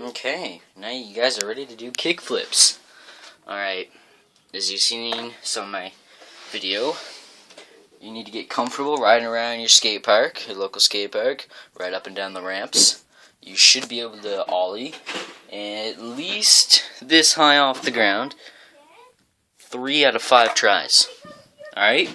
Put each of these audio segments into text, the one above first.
Okay, now you guys are ready to do kickflips. Alright, as you've seen some of my video, you need to get comfortable riding around your skate park, your local skate park, right up and down the ramps. You should be able to ollie at least this high off the ground, 3 out of 5 tries. Alright?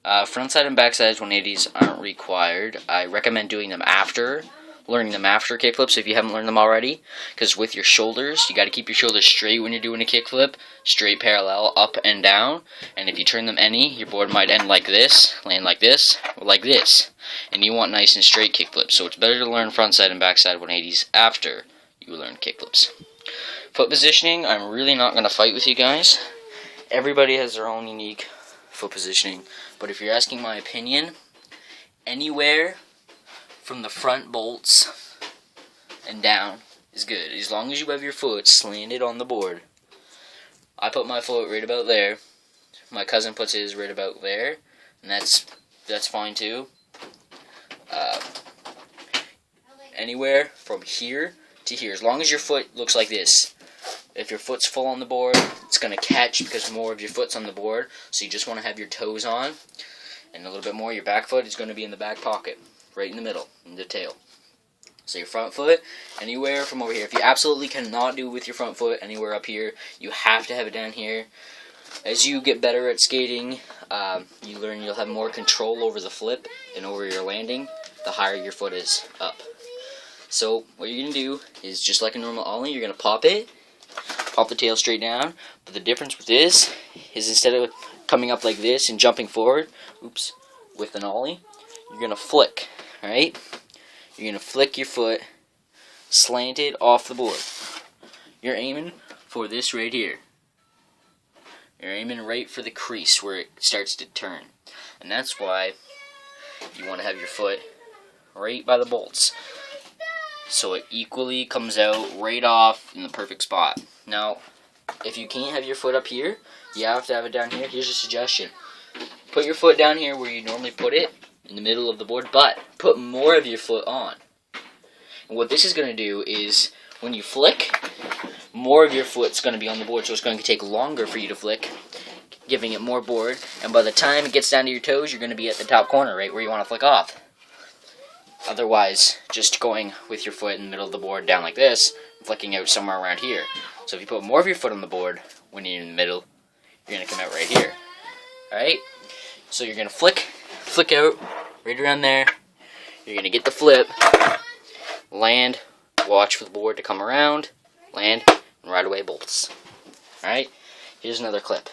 Frontside and backside 180s aren't required. I recommend doing them after, learning them after kickflips if you haven't learned them already, because with your shoulders, you got to keep your shoulders straight when you're doing a kickflip, straight parallel, up and down, and if you turn them any, your board might end like this, land like this, or like this, and you want nice and straight kickflips, so it's better to learn frontside and backside 180s after you learn kickflips. Foot positioning, I'm really not going to fight with you guys. Everybody has their own unique foot positioning, but if you're asking my opinion, anywhere from the front bolts and down is good, as long as you have your foot slanted on the board. I put my foot right about there. My cousin puts his right about there, and that's fine too. Anywhere from here to here, as long as your foot looks like this. If your foot's full on the board, it's going to catch because more of your foot's on the board, so you just want to have your toes on, and a little bit more, your back foot is going to be in the back pocket, right in the middle, in the tail. So your front foot, anywhere from over here. If you absolutely cannot do it with your front foot, anywhere up here, you have to have it down here. As you get better at skating, you learn you'll have more control over the flip and over your landing, the higher your foot is up. So what you're going to do is, just like a normal ollie, you're going to pop it, pop the tail straight down, but the difference with this is instead of coming up like this and jumping forward, with an ollie, you're going to flick, alright? You're going to flick your foot slanted off the board. You're aiming for this right here. You're aiming right for the crease where it starts to turn. And that's why you want to have your foot right by the bolts, so it equally comes out right off in the perfect spot. Now, if you can't have your foot up here, you have to have it down here. Here's a suggestion. Put your foot down here where you normally put it, in the middle of the board, but put more of your foot on. And what this is going to do is, when you flick, more of your foot's going to be on the board, so it's going to take longer for you to flick, giving it more board, and by the time it gets down to your toes, you're going to be at the top corner, right where you want to flick off. Otherwise, just going with your foot in the middle of the board down like this, flicking out somewhere around here. So if you put more of your foot on the board when you're in the middle, you're going to come out right here. Alright? So you're going to flick out right around there. You're going to get the flip, land, watch for the board to come around, land, and right away bolts. Alright? Here's another clip.